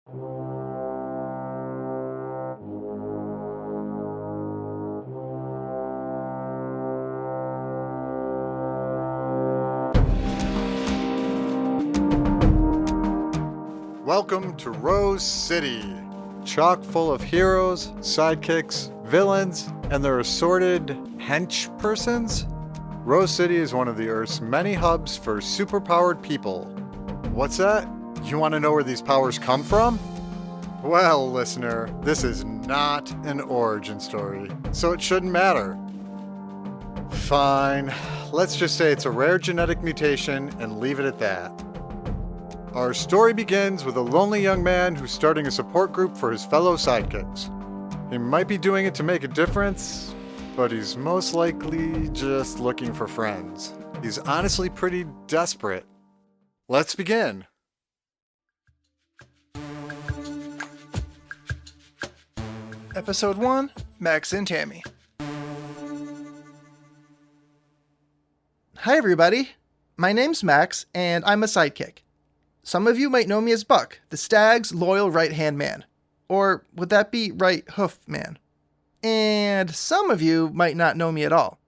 Welcome to Rose City, chock full of heroes, sidekicks, villains, and their assorted hench persons. Rose City is one of the Earth's many hubs for superpowered people. What's that? You want to know where these powers come from? Well, listener, this is not an origin story, so it shouldn't matter. Fine, let's just say it's a rare genetic mutation and leave it at that. Our story begins with a lonely young man who's starting a support group for his fellow sidekicks. He might be doing it to make a difference, but he's most likely just looking for friends. He's honestly pretty desperate. Let's begin. Episode 1, Max and Tammy. Hi everybody, my name's Max and I'm a sidekick. Some of you might know me as Buck, the stag's loyal right-hand man. Or would that be right hoof man? And some of you might not know me at all.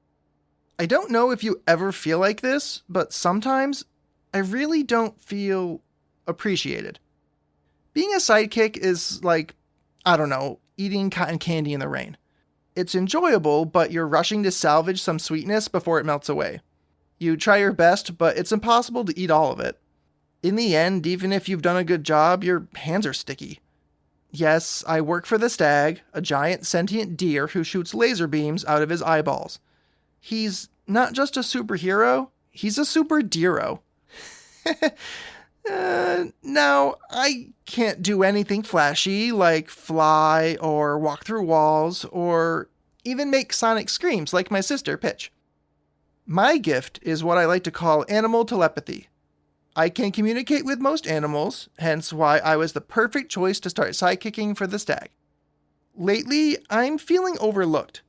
I don't know if you ever feel like this, but sometimes I really don't feel appreciated. Being a sidekick is like, I don't know, eating cotton candy in the rain. It's enjoyable, but you're rushing to salvage some sweetness before it melts away. You try your best, but it's impossible to eat all of it. In the end, even if you've done a good job, your hands are sticky. Yes, I work for the stag, a giant sentient deer who shoots laser beams out of his eyeballs. He's not just a superhero, he's a super deero. Now, I can't do anything flashy like fly or walk through walls or even make sonic screams like my sister Pitch. My gift is what I like to call animal telepathy. I can communicate with most animals, hence why I was the perfect choice to start sidekicking for the stag. Lately, I'm feeling overlooked.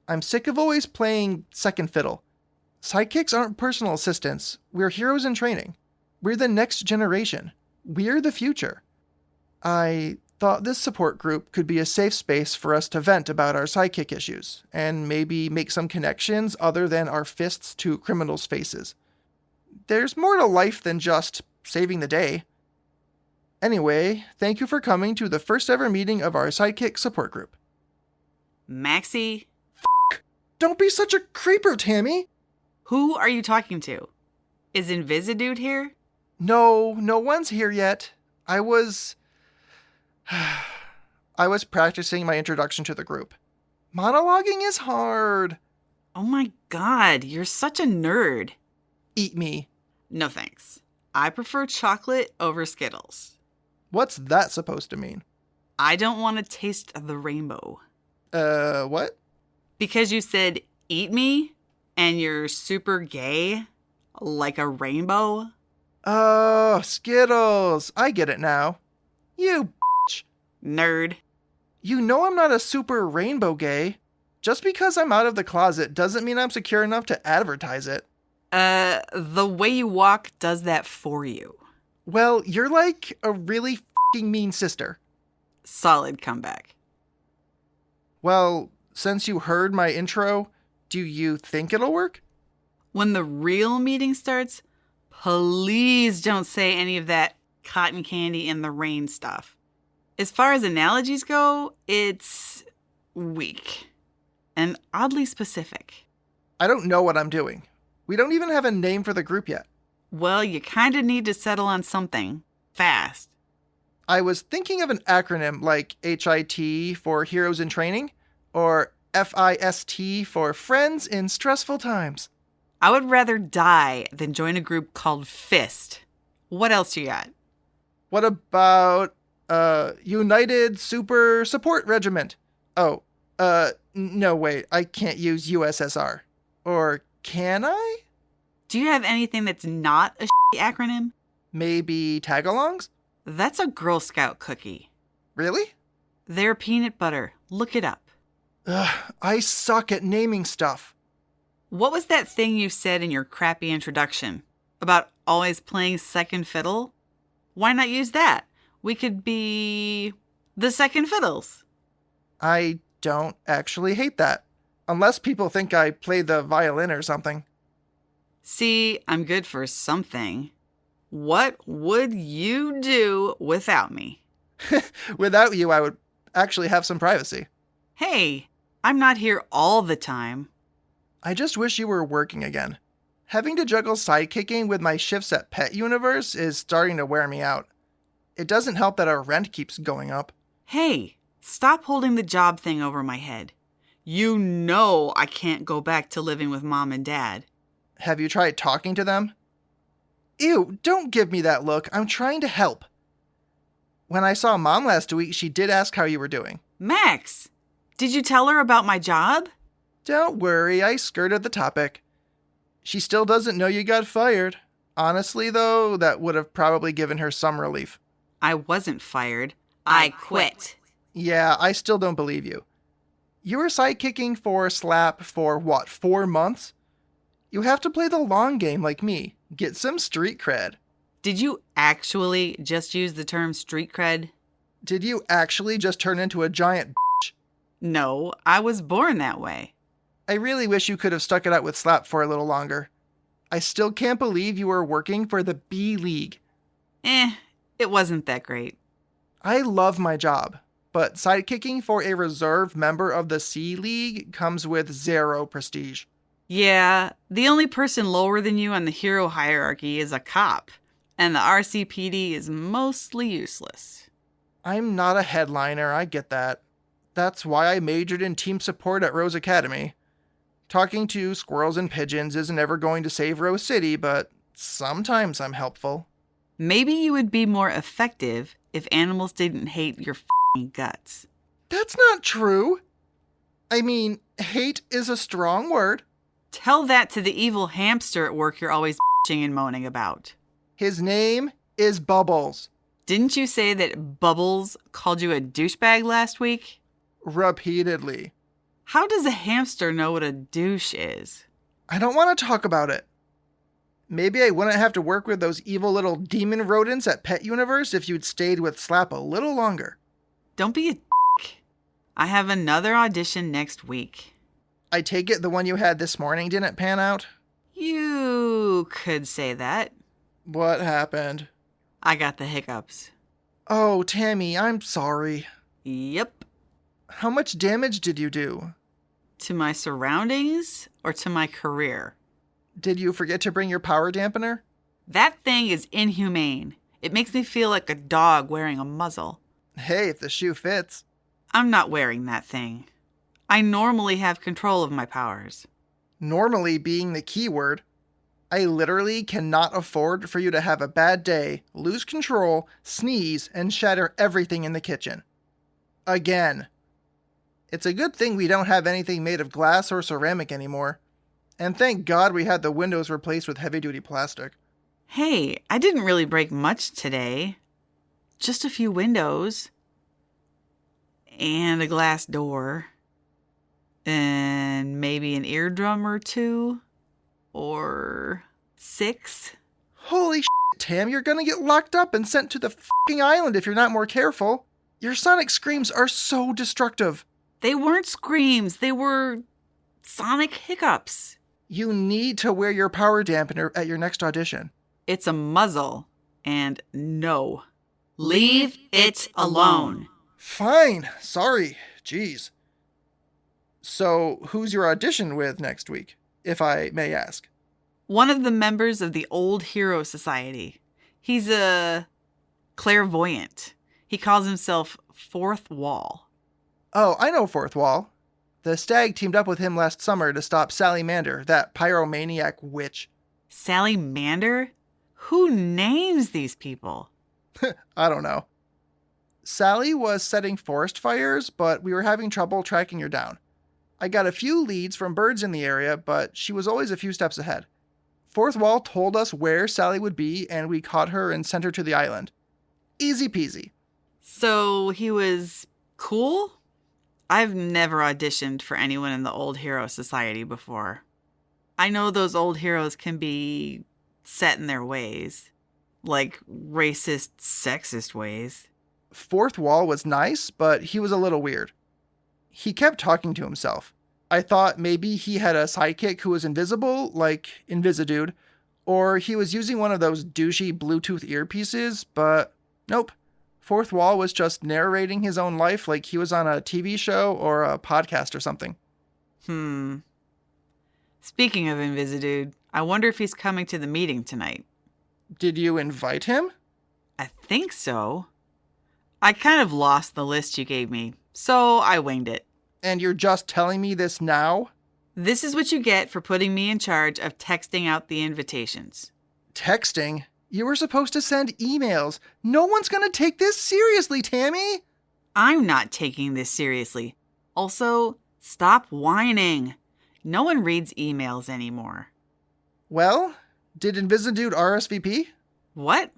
I'm sick of always playing second fiddle. Sidekicks aren't personal assistants. We're heroes in training. We're the next generation. We're the future. I thought this support group could be a safe space for us to vent about our sidekick issues, and maybe make some connections other than our fists to criminals' faces. There's more to life than just saving the day. Anyway, thank you for coming to the first ever meeting of our sidekick support group. Maxie? Don't be such a creeper, Tammy! Who are you talking to? Is Invisidude here? No one's here yet. I was practicing my introduction to the group. Monologuing is hard. Oh my god, you're such a nerd. Eat me. No thanks. I prefer chocolate over Skittles. What's that supposed to mean? I don't want to taste the rainbow. What? Because you said eat me and you're super gay, like a rainbow. Oh, Skittles. I get it now. You bitch. Nerd. You know I'm not a super rainbow gay. Just because I'm out of the closet doesn't mean I'm secure enough to advertise it. The way you walk does that for you. Well, you're like a really f***ing mean sister. Solid comeback. Well, since you heard my intro, do you think it'll work? When the real meeting starts, please don't say any of that cotton candy in the rain stuff. As far as analogies go, it's weak and oddly specific. I don't know what I'm doing. We don't even have a name for the group yet. Well, you kind of need to settle on something fast. I was thinking of an acronym like HIT for Heroes in Training, or FIST for Friends in Stressful Times. I would rather die than join a group called FIST. What else you got? What about, United Super Support Regiment? Oh, no, wait, I can't use USSR. Or can I? Do you have anything that's not a acronym? Maybe tagalongs? That's a Girl Scout cookie. Really? They're peanut butter. Look it up. Ugh, I suck at naming stuff. What was that thing you said in your crappy introduction? About always playing second fiddle? Why not use that? We could be the second fiddles. I don't actually hate that. Unless people think I play the violin or something. See, I'm good for something. What would you do without me? Without you, I would actually have some privacy. Hey, I'm not here all the time. I just wish you were working again. Having to juggle sidekicking with my shifts at Pet Universe is starting to wear me out. It doesn't help that our rent keeps going up. Hey, stop holding the job thing over my head. You know I can't go back to living with Mom and Dad. Have you tried talking to them? Ew, don't give me that look. I'm trying to help. When I saw Mom last week, she did ask how you were doing. Max, did you tell her about my job? Don't worry, I skirted the topic. She still doesn't know you got fired. Honestly, though, that would have probably given her some relief. I wasn't fired. I quit. Yeah, I still don't believe you. You were sidekicking for Slap for what, 4 months? You have to play the long game like me. Get some street cred. Did you actually just use the term street cred? Did you actually just turn into a giant bitch? No, I was born that way. I really wish you could have stuck it out with Slap for a little longer. I still can't believe you were working for the B League. It wasn't that great. I love my job, but sidekicking for a reserve member of the C League comes with 0 prestige. Yeah, the only person lower than you on the hero hierarchy is a cop, and the RCPD is mostly useless. I'm not a headliner, I get that. That's why I majored in team support at Rose Academy. Talking to squirrels and pigeons isn't ever going to save Rose City, but sometimes I'm helpful. Maybe you would be more effective if animals didn't hate your f***ing guts. That's not true. I mean, hate is a strong word. Tell that to the evil hamster at work you're always bitching and moaning about. His name is Bubbles. Didn't you say that Bubbles called you a douchebag last week? Repeatedly. How does a hamster know what a douche is? I don't want to talk about it. Maybe I wouldn't have to work with those evil little demon rodents at Pet Universe if you'd stayed with Slap a little longer. Don't be a dick. I have another audition next week. I take it the one you had this morning didn't pan out? You could say that. What happened? I got the hiccups. Oh, Tammy, I'm sorry. Yep. How much damage did you do? To my surroundings or to my career? Did you forget to bring your power dampener? That thing is inhumane. It makes me feel like a dog wearing a muzzle. Hey, if the shoe fits. I'm not wearing that thing. I normally have control of my powers. Normally being the key word. I literally cannot afford for you to have a bad day, lose control, sneeze, and shatter everything in the kitchen. Again. It's a good thing we don't have anything made of glass or ceramic anymore. And thank God we had the windows replaced with heavy-duty plastic. Hey, I didn't really break much today. Just a few windows. And a glass door. And maybe an eardrum or 2. Or 6. Holy shit, Tam, you're gonna get locked up and sent to the fucking island if you're not more careful. Your sonic screams are so destructive. They weren't screams. They were sonic hiccups. You need to wear your power dampener at your next audition. It's a muzzle. And no. Leave it alone. Fine. Sorry. Jeez. So, who's your audition with next week, if I may ask? One of the members of the Old Hero Society. He's a clairvoyant. He calls himself Fourth Wall. Oh, I know Fourth Wall. The stag teamed up with him last summer to stop Sally Mander, that pyromaniac witch. Sally Mander? Who names these people? I don't know. Sally was setting forest fires, but we were having trouble tracking her down. I got a few leads from birds in the area, but she was always a few steps ahead. Fourth Wall told us where Sally would be, and we caught her and sent her to the island. Easy peasy. So he was cool? I've never auditioned for anyone in the Old Hero Society before. I know those old heroes can be set in their ways. Like racist, sexist ways. Fourth Wall was nice, but he was a little weird. He kept talking to himself. I thought maybe he had a sidekick who was invisible, like Invisidude, or he was using one of those douchey Bluetooth earpieces, but nope. Fourth Wall was just narrating his own life like he was on a TV show or a podcast or something. Speaking of Invisidude, I wonder if he's coming to the meeting tonight. Did you invite him? I think so. I kind of lost the list you gave me, so I winged it. And you're just telling me this now? This is what you get for putting me in charge of texting out the invitations. Texting? You were supposed to send emails. No one's gonna take this seriously, Tammy! I'm not taking this seriously. Also, stop whining. No one reads emails anymore. Well, did Invisidude RSVP? What?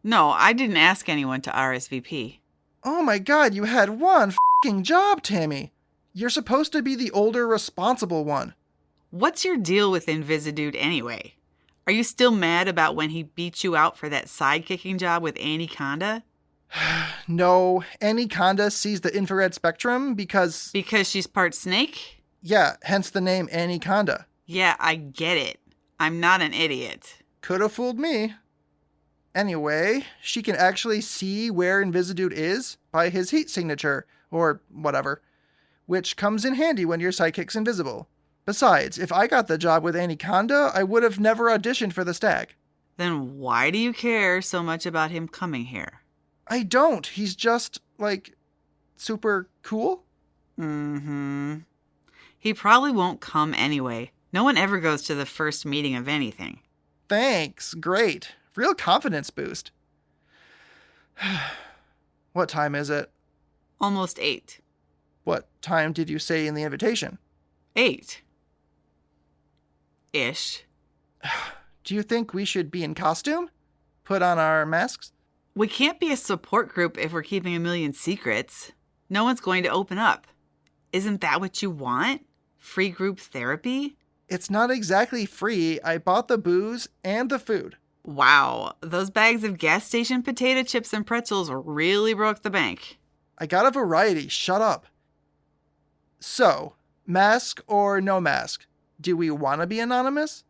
No, I didn't ask anyone to RSVP. Oh my god, you had one f***ing job, Tammy. You're supposed to be the older, responsible one. What's your deal with Invisidude anyway? Are you still mad about when he beat you out for that sidekicking job with Annie Conda? No, Annie Conda sees the infrared spectrum because... Because she's part snake? Yeah, hence the name Annie Conda. Yeah, I get it. I'm not an idiot. Could have fooled me. Anyway, she can actually see where Invisidude is by his heat signature, or whatever, which comes in handy when your sidekick's invisible. Besides, if I got the job with Annie Conda, I would have never auditioned for the stag. Then why do you care so much about him coming here? I don't. He's just, super cool. He probably won't come anyway. No one ever goes to the first meeting of anything. Thanks. Great. Real confidence boost. What time is it? Almost 8. What time did you say in the invitation? 8. Ish. Do you think we should be in costume? Put on our masks? We can't be a support group if we're keeping a million secrets. No one's going to open up. Isn't that what you want? Free group therapy? It's not exactly free. I bought the booze and the food. Wow, those bags of gas station potato chips and pretzels really broke the bank. I got a variety. Shut up. So, mask or no mask? Do we want to be anonymous?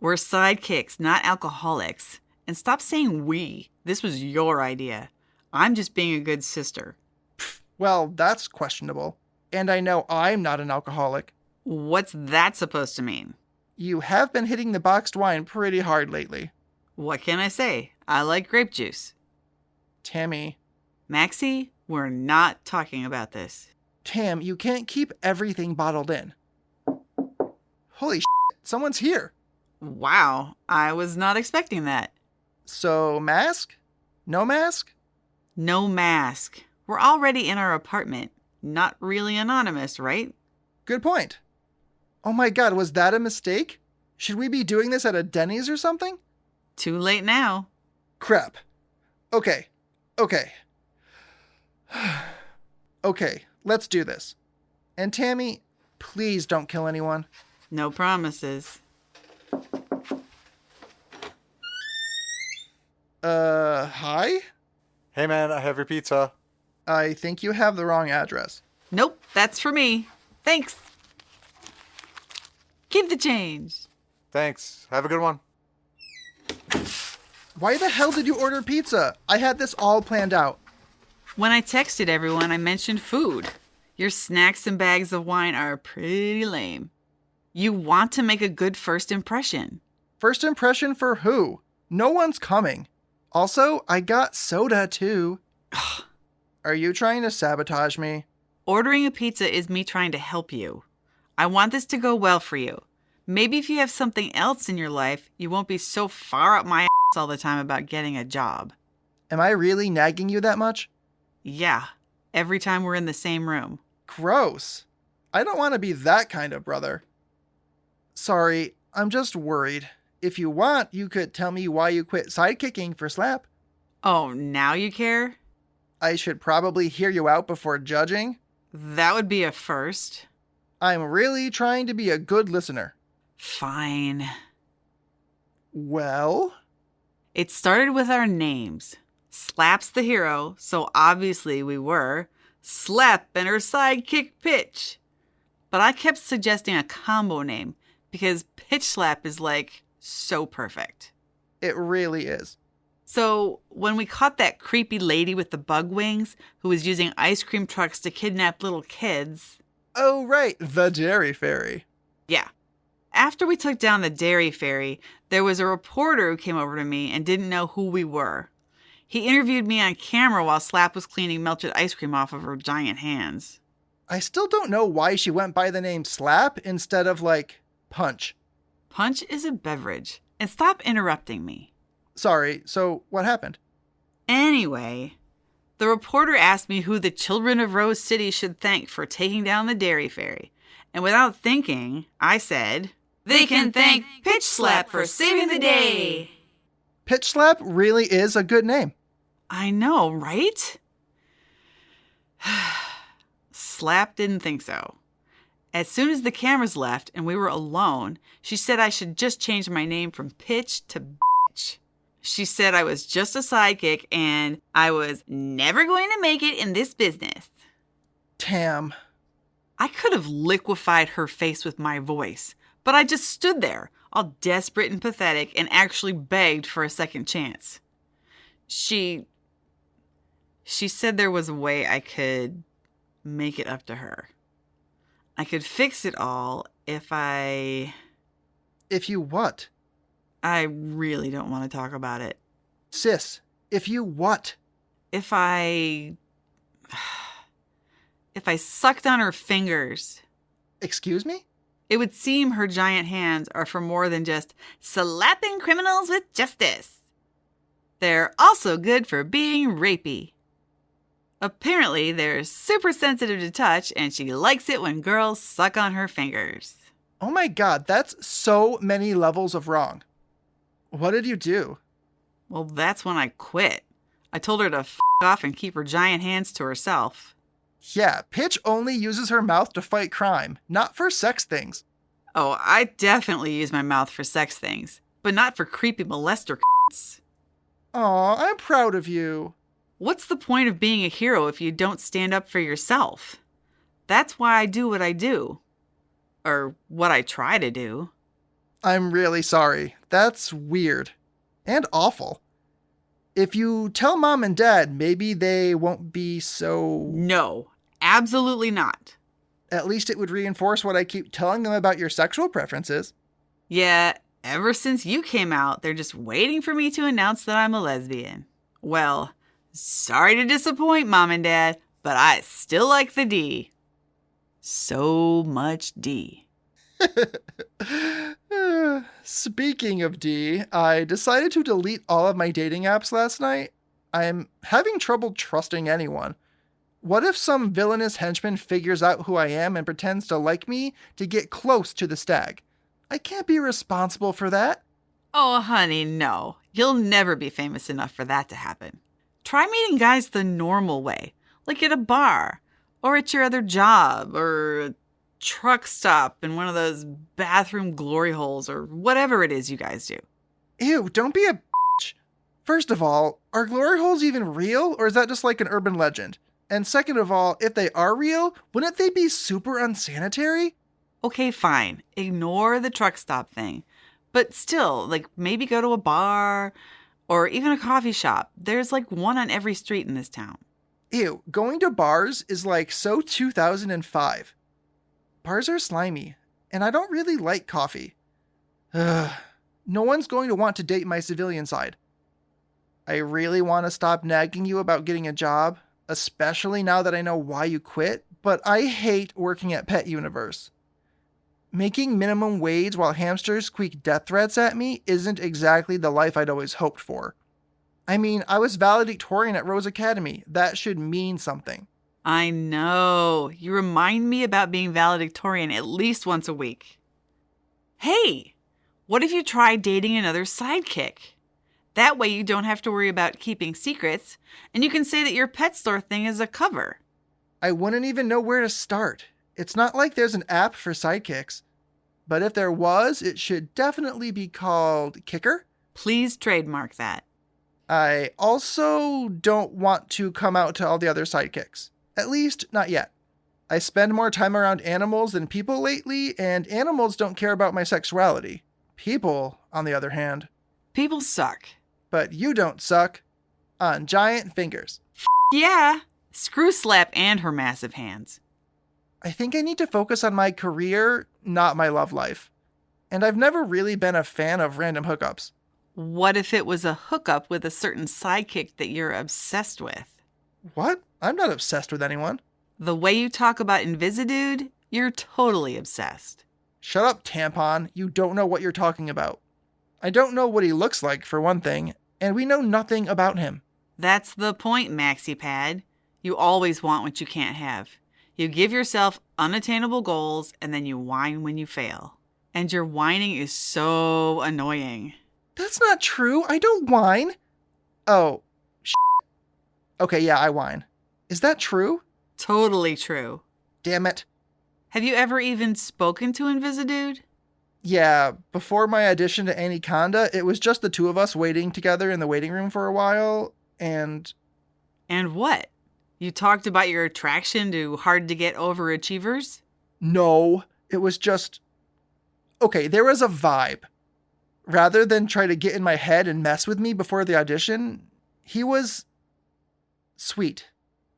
We're sidekicks, not alcoholics. And stop saying we. This was your idea. I'm just being a good sister. Well, that's questionable. And I know I'm not an alcoholic. What's that supposed to mean? You have been hitting the boxed wine pretty hard lately. What can I say? I like grape juice. Tammy. Maxie, we're not talking about this. Tam, you can't keep everything bottled in. Holy shit, someone's here. Wow, I was not expecting that. So, mask? No mask? No mask. We're already in our apartment. Not really anonymous, right? Good point. Oh my god, was that a mistake? Should we be doing this at a Denny's or something? Too late now. Crap. Okay. Okay, let's do this. And Tammy, please don't kill anyone. No promises. Hi? Hey man, I have your pizza. I think you have the wrong address. Nope, that's for me. Thanks. Keep the change. Thanks. Have a good one. Why the hell did you order pizza? I had this all planned out. When I texted everyone, I mentioned food. Your snacks and bags of wine are pretty lame. You want to make a good first impression. First impression for who? No one's coming. Also, I got soda too. Are you trying to sabotage me? Ordering a pizza is me trying to help you. I want this to go well for you. Maybe if you have something else in your life, you won't be so far up my ass all the time about getting a job. Am I really nagging you that much? Yeah, every time we're in the same room. Gross. I don't want to be that kind of brother. Sorry, I'm just worried. If you want, you could tell me why you quit sidekicking for Slap. Oh, now you care? I should probably hear you out before judging. That would be a first. I'm really trying to be a good listener. Fine. Well? It started with our names. Slap's the hero, so obviously we were. Slap and her sidekick Pitch. But I kept suggesting a combo name because Pitch Slap is like so perfect. It really is. So when we caught that creepy lady with the bug wings who was using ice cream trucks to kidnap little kids. Oh, right, the Dairy Fairy. Yeah. After we took down the Dairy Fairy, there was a reporter who came over to me and didn't know who we were. He interviewed me on camera while Slap was cleaning melted ice cream off of her giant hands. I still don't know why she went by the name Slap instead of, Punch. Punch is a beverage. And stop interrupting me. Sorry, so what happened? Anyway, the reporter asked me who the children of Rose City should thank for taking down the Dairy Fairy. And without thinking, I said, "They can thank Pitch Slap for saving the day." Pitch Slap really is a good name. I know, right? Slap didn't think so. As soon as the cameras left and we were alone, she said I should just change my name from Pitch to Bitch. She said I was just a sidekick and I was never going to make it in this business. Tam. I could have liquefied her face with my voice, but I just stood there, all desperate and pathetic, and actually begged for a second chance. She said there was a way I could make it up to her. I could fix it all if If you what? I really don't want to talk about it. Sis, if you what? If I sucked on her fingers. Excuse me? It would seem her giant hands are for more than just slapping criminals with justice. They're also good for being rapey. Apparently, they're super sensitive to touch, and she likes it when girls suck on her fingers. Oh my god, that's so many levels of wrong. What did you do? Well, that's when I quit. I told her to f off and keep her giant hands to herself. Yeah, Pitch only uses her mouth to fight crime, not for sex things. Oh, I definitely use my mouth for sex things, but not for creepy molester c***s. Aw, I'm proud of you. What's the point of being a hero if you don't stand up for yourself? That's why I do what I do. Or what I try to do. I'm really sorry. That's weird. And awful. If you tell Mom and Dad, maybe they won't be so... No, absolutely not. At least it would reinforce what I keep telling them about your sexual preferences. Yeah, ever since you came out, they're just waiting for me to announce that I'm a lesbian. Well, sorry to disappoint, Mom and Dad, but I still like the D. So much D. Speaking of D, I decided to delete all of my dating apps last night. I'm having trouble trusting anyone. What if some villainous henchman figures out who I am and pretends to like me to get close to the stag? I can't be responsible for that. Oh, honey, no. You'll never be famous enough for that to happen. Try meeting guys the normal way, like at a bar, or at your other job, or a truck stop in one of those bathroom glory holes, or whatever it is you guys do. Ew, don't be a bitch. First of all, are glory holes even real, or is that just like an urban legend? And second of all, if they are real, wouldn't they be super unsanitary? Okay, fine. Ignore the truck stop thing. But still, maybe go to a bar or even a coffee shop. There's one on every street in this town. Ew, going to bars is so 2005. Bars are slimy, and I don't really like coffee. Ugh, no one's going to want to date my civilian side. I really want to stop nagging you about getting a job, especially now that I know why you quit, but I hate working at Pet Universe. Making minimum wage while hamsters squeak death threats at me isn't exactly the life I'd always hoped for. I mean, I was valedictorian at Rose Academy. That should mean something. I know. You remind me about being valedictorian at least once a week. Hey, what if you try dating another sidekick? That way you don't have to worry about keeping secrets, and you can say that your pet store thing is a cover. I wouldn't even know where to start. It's not like there's an app for sidekicks. But if there was, it should definitely be called Kicker. Please trademark that. I also don't want to come out to all the other sidekicks. At least, not yet. I spend more time around animals than people lately, and animals don't care about my sexuality. People, on the other hand. People suck. But you don't suck. On giant fingers. Yeah. Screw Slap and her massive hands. I think I need to focus on my career, not my love life. And I've never really been a fan of random hookups. What if it was a hookup with a certain sidekick that you're obsessed with? What? I'm not obsessed with anyone. The way you talk about Invisidude, you're totally obsessed. Shut up, tampon. You don't know what you're talking about. I don't know what he looks like, for one thing, and we know nothing about him. That's the point, Maxi Pad. You always want what you can't have. You give yourself unattainable goals, and then you whine when you fail. And your whining is so annoying. That's not true. I don't whine. Oh, okay, yeah, I whine. Is that true? Totally true. Damn it. Have you ever even spoken to Invisidude? Yeah, before my audition to Anaconda, it was just the two of us waiting together in the waiting room for a while, and... And what? You talked about your attraction to hard-to-get overachievers? No, it was just... Okay, there was a vibe. Rather than try to get in my head and mess with me before the audition, he was sweet.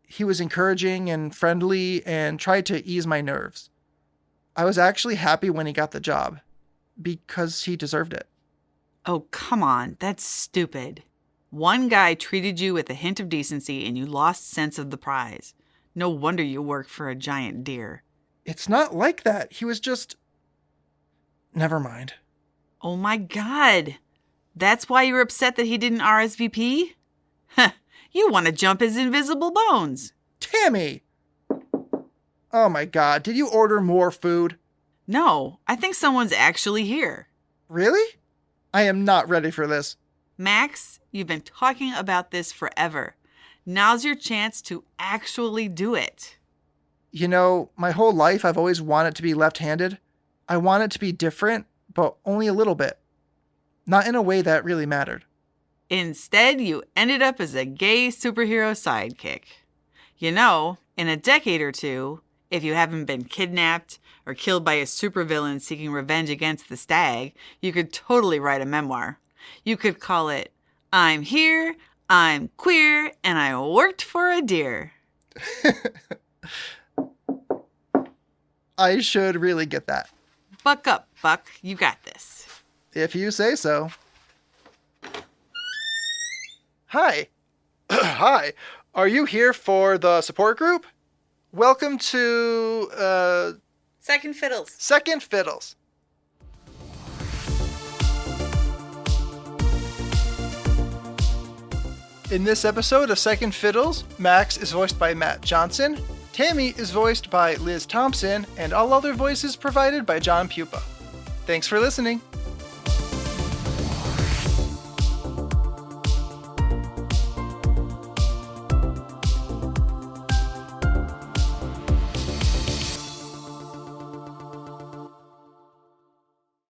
He was encouraging and friendly and tried to ease my nerves. I was actually happy when he got the job, because he deserved it. Oh, come on. That's stupid. One guy treated you with a hint of decency and you lost sense of the prize. No wonder you work for a giant deer. It's not like that. He was just... Never mind. Oh my God. That's why you're upset that he didn't RSVP? Huh. You want to jump his invisible bones. Tammy! Oh my God, did you order more food? No, I think someone's actually here. Really? I am not ready for this. Max, you've been talking about this forever. Now's your chance to actually do it. You know, my whole life I've always wanted to be left-handed. I want it to be different, but only a little bit. Not in a way that really mattered. Instead, you ended up as a gay superhero sidekick. You know, in a decade or two, if you haven't been kidnapped or killed by a supervillain seeking revenge against the stag, you could totally write a memoir. You could call it, I'm Here, I'm Queer, and I Worked for a Deer. I should really get that. Buck up, Buck. You got this. If you say so. Hi. Hi. Are you here for the support group? Welcome to, Second Fiddles. Second Fiddles. In this episode of Second Fiddles, Max is voiced by Matt Johnson, Tammy is voiced by Liz Thompson, and all other voices provided by John Pupa. Thanks for listening.